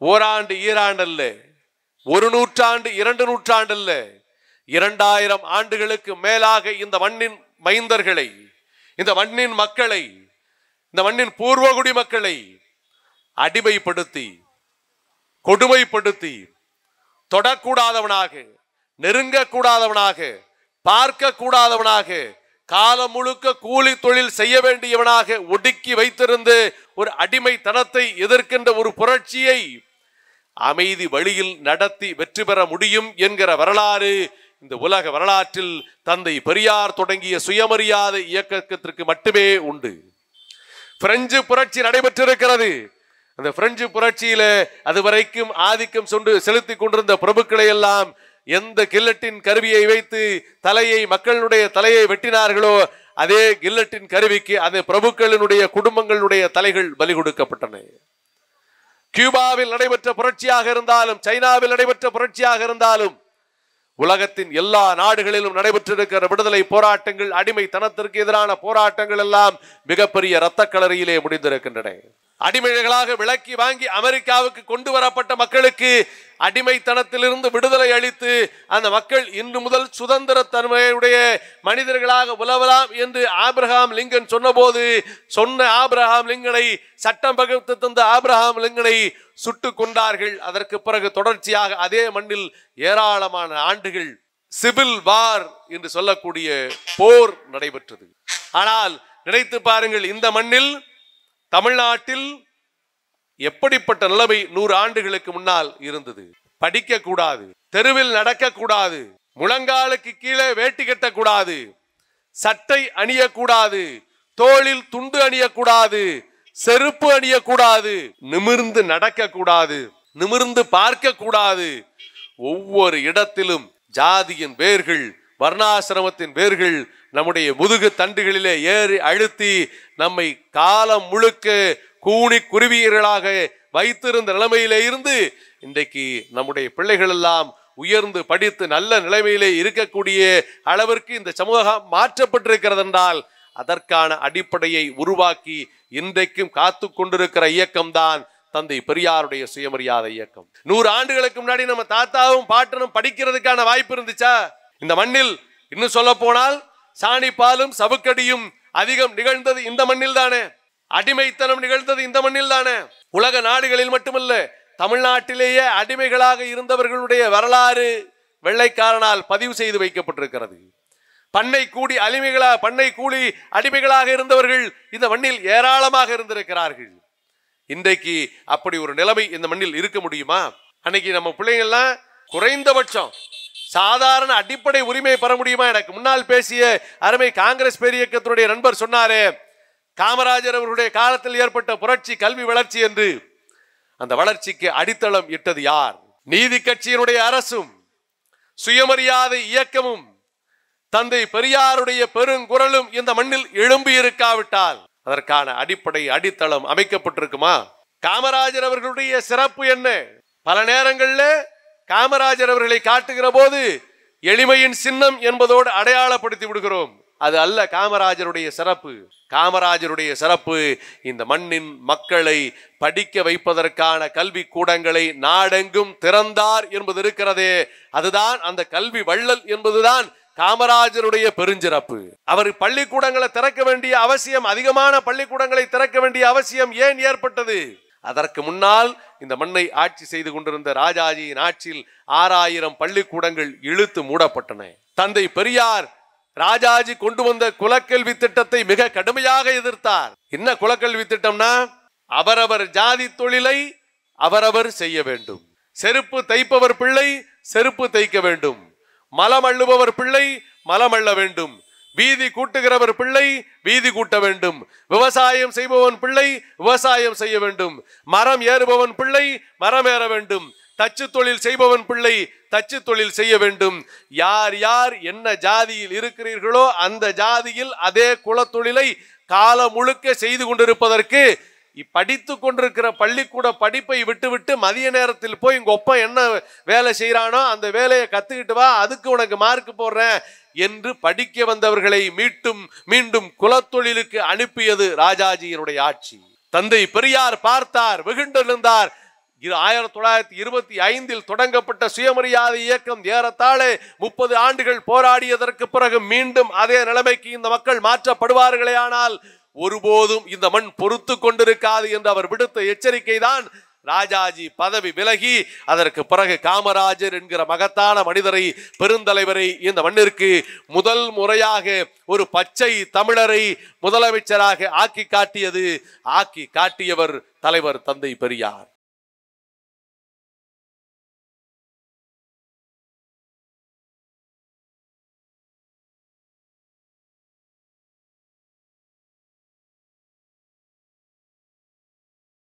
ஓராண்டு ஈராண்டு அல்ல, ஒரு நூற்றாண்டு 2 நூற்றாண்டு அல்ல, 2000 ஆண்டுகளுக்கு மேலாக இந்த மண்ணின் மைந்தர்களை, இந்த மண்ணின் மக்களை, இந்த மண்ணின் பூர்வகுடி மக்களை அடிமைப்படுத்தி, கொடுமைப்படுத்தி, தொடக்கூடாதவனாக, நெருங்கக்கூடாதவனாக, பார்க்க கூடாதவனாக, காலம் முழுக்க கூலி தொழில் செய்ய வேண்டியவனாக ஒடுக்கி வைத்திருந்து ஒரு அடிமைத்தனத்தை எதிர்க்கின்ற ஒரு புரட்சியை அமைதி வழியில் நடத்தி வெற்றி பெற முடியும் என்கிற வரலாறு இந்த உலக வரலாற்றில் தந்தை பெரியார் தொடங்கிய சுயமரியாதை இயக்கத்திற்கு மட்டுமே உண்டு. பிரெஞ்சு புரட்சி நடைபெற்றிருக்கிறது. அந்த பிரெஞ்சு புரட்சியில அதுவரைக்கும் ஆதிக்கம் செலுத்தி கொண்டிருந்த பிரபுக்களை எல்லாம் எந்த கில்லட்டின் கருவியை வைத்து மக்களுடைய தலையை வெட்டினார்களோ அதே கில்லட்டின் கருவிக்கு அந்த பிரபுக்களினுடைய குடும்பங்களுடைய தலைகள் பலி கொடுக்கப்பட்டன. கியூபாவில் நடைபெற்ற புரட்சியாக இருந்தாலும், சைனாவில் நடைபெற்ற புரட்சியாக இருந்தாலும், உலகத்தின் எல்லா நாடுகளிலும் நடைபெற்றிருக்கிற விடுதலை போராட்டங்கள், அடிமைத்தனத்திற்கு எதிரான போராட்டங்கள் எல்லாம் மிகப்பெரிய இரத்த களரியிலே முடிந்திருக்கின்றன. அடிமைகளாக விலக்கி வாங்கி அமெரிக்காவுக்கு கொண்டு வரப்பட்ட மக்களுக்கு அடிமைத்தனத்திலிருந்து விடுதலை அளித்து அந்த மக்கள் இன்று முதல் சுதந்திர தன்மையுடைய மனிதர்களாக உலவலாம் என்று ஆபிரகாம் லிங்கன் சொன்ன ஆபிரகாம் லிங்கனை, சட்டம் வகுத்து தந்த ஆபிரகாம் லிங்கனை சுட்டு கொண்டார்கள். அதற்கு பிறகு தொடர்ச்சியாக அதே மண்ணில் ஏராளமான ஆண்டுகள் சிவில் வார் என்று சொல்லக்கூடிய போர் நடைபெற்றது. ஆனால் நினைத்து பாருங்கள், இந்த மண்ணில், தமிழ்நாட்டில் எப்படிப்பட்ட நிலைமை 100 ஆண்டுகளுக்கு முன்னால் இருந்தது. படிக்க கூடாது, தெருவில் நடக்க கூடாது, முழங்காலுக்கு கீழே வேட்டி கட்டக்கூடாது, சட்டை அணியக்கூடாது, தோளில் துண்டு அணியக்கூடாது, செருப்பு அணியக்கூடாது, நிமிர்ந்து நடக்க கூடாது, நிமிர்ந்து பார்க்க கூடாது. ஒவ்வொரு இடத்திலும் ஜாதியின் வேர்கள், வர்ணாசிரமத்தின் வேர்கள் நம்முடைய முதுகு தண்டுகளிலே ஏறி அழுத்தி நம்மை காலம் முழுக்க கூணி குருவியர்களாக வைத்திருந்த நிலைமையிலே இருந்து இன்றைக்கு நம்முடைய பிள்ளைகள் எல்லாம் உயர்ந்து படித்து நல்ல நிலைமையிலே இருக்கக்கூடிய அளவிற்கு இந்த சமூகம் மாற்றப்பட்டிருக்கிறது என்றால் அதற்கான அடிப்படையை உருவாக்கி இன்றைக்கும் காத்து கொண்டிருக்கிற இயக்கம்தான் தந்தை பெரியாருடைய சுயமரியாதை இயக்கம். 100 ஆண்டுகளுக்கு முன்னாடி நம்ம தாத்தாவும் பாட்டனும் படிக்கிறதுக்கான வாய்ப்பு இருந்துச்சா? இந்த மண்ணில் இன்னும் சொல்ல போனால் சாணிப்பாலும் சவுக்கடியும் அதிகம் நிகழ்ந்தது இந்த மண்ணில் தானே. அடிமைத்தனம் நிகழ்ந்தது இந்த மண்ணில் தானே. உலக நாடுகளில் மட்டுமல்ல, தமிழ்நாட்டிலேயே அடிமைகளாக இருந்தவர்களுடைய வரலாறு வெள்ளைக்காரனால் பதிவு செய்து வைக்கப்பட்டிருக்கிறது. பண்ணை கூலி அடிமைகளாக இருந்தவர்கள் இந்த மண்ணில் ஏராளமாக இருந்திருக்கிறார்கள். இன்றைக்கு அப்படி ஒரு நிலைமை இந்த மண்ணில் இருக்க முடியுமா? அன்னைக்கு நம்ம பிள்ளைங்கள்லாம் குறைந்தபட்சம் சாதாரண அடிப்படை உரிமை பெற முடியுமா? எனக்கு முன்னால் பேசிய அருமை காங்கிரஸ் பேரியக்கத்தினுடைய நண்பர் சொன்னாரே, காமராஜர் அவர்களுடைய காலத்தில் ஏற்பட்ட புரட்சி கல்வி வளர்ச்சி என்று. அந்த வளர்ச்சிக்கு அடித்தளம் இட்டது யார்? நீதி கட்சியினுடைய அரசும் சுயமரியாதை இயக்கமும் தந்தை பெரியாருடைய பெருங்குரலும் இந்த மண்ணில் எழும்பி இருக்காவிட்டால் அதற்கான அடித்தளம் அமைக்கப்பட்டிருக்குமா? காமராஜர் அவர்களுடைய சிறப்பு என்ன? பல நேரங்களில் காமராஜர் அவர்களை காட்டுகிற போது எளிமையின் சின்னம் என்பதோடு அடையாளப்படுத்தி விடுகிறோம். அது அல்ல காமராஜருடைய சிறப்பு. காமராஜருடைய சிறப்பு இந்த மண்ணின் மக்களை படிக்க வைப்பதற்கான கல்வி கூடங்களை நாடெங்கும் திறந்தார் என்பது இருக்கிறதே, அதுதான் அந்த கல்வி வள்ளல் என்பதுதான் காமராஜருடைய பெருஞ்சிறப்பு. அவர் பள்ளிக்கூடங்களை திறக்க வேண்டிய அவசியம், அதிகமான பள்ளிக்கூடங்களை திறக்க வேண்டிய அவசியம் ஏன் ஏற்பட்டது? அதற்கு முன்னால் இந்த மண்ணை ஆட்சி செய்து கொண்டிருந்த ராஜாஜியின் ஆட்சியில் 6000 பள்ளிக்கூடங்கள் இழுத்து மூடப்பட்டன. தந்தை பெரியார் ராஜாஜி கொண்டு வந்த குலக்கல்வி திட்டத்தை மிக கடுமையாக எதிர்த்தார். என்ன குலக்கல்வி திட்டம்னா, அவரவர் ஜாதி தொழிலை அவரவர் செய்ய வேண்டும், செருப்பு தைப்பவர் பிள்ளை செருப்பு தைக்க வேண்டும், மலம் அள்ளுபவர் பிள்ளை மலம் அள்ள வேண்டும், வீதி கூட்டுகிறவர் பிள்ளை வீதி கூட்ட வேண்டும், விவசாயம் செய்பவன் பிள்ளை விவசாயம் செய்ய வேண்டும், மரம் ஏறுபவன் பிள்ளை மரம் ஏற வேண்டும், தச்சு தொழில் செய்பவன் பிள்ளை தச்சு தொழில் செய்ய வேண்டும். யார் யார் என்ன ஜாதியில் இருக்கிறீர்களோ அந்த ஜாதியில் அதே குலத்தொழிலை காலம் முழுக்க செய்து கொண்டிருப்பதற்கு படித்து கொண்டிருக்கிற பள்ளிக்கூட படிப்பை விட்டுவிட்டு மதிய நேரத்தில் போய் உங்க ஒப்ப என்ன வேலை செய்யறானோ அந்த வேலையை கத்துக்கிட்டு வா, அதுக்கு உனக்கு மார்க் போடுறேன் என்று படிக்க வந்தவர்களை மீண்டும் குலத்தொழிலுக்கு அனுப்பியது ராஜாஜியினுடைய ஆட்சி. தந்தை பெரியார் பார்த்தார், வெகுண்டிருந்தார். 1925 தொடங்கப்பட்ட சுயமரியாதை இயக்கம் ஏறத்தாழ 30 ஆண்டுகள் போராடியதற்கு பிறகு மீண்டும் அதே நிலைமைக்கு இந்த மக்கள் மாற்றப்படுவார்களே ஆனால் ஒருபோதும் இந்த மண் பொறுத்து கொண்டிருக்காது என்று அவர் விடுத்த எச்சரிக்கை தான் ராஜாஜி பதவி விலகி அதற்கு பிறகு காமராஜர் என்கிற மகத்தான மனிதரை, பெருந்தலைவரை இந்த மண்ணிற்கு முதல் முறையாக ஒரு பச்சை தமிழரை முதலமைச்சராக ஆக்கி காட்டியவர் தலைவர் தந்தை பெரியார்.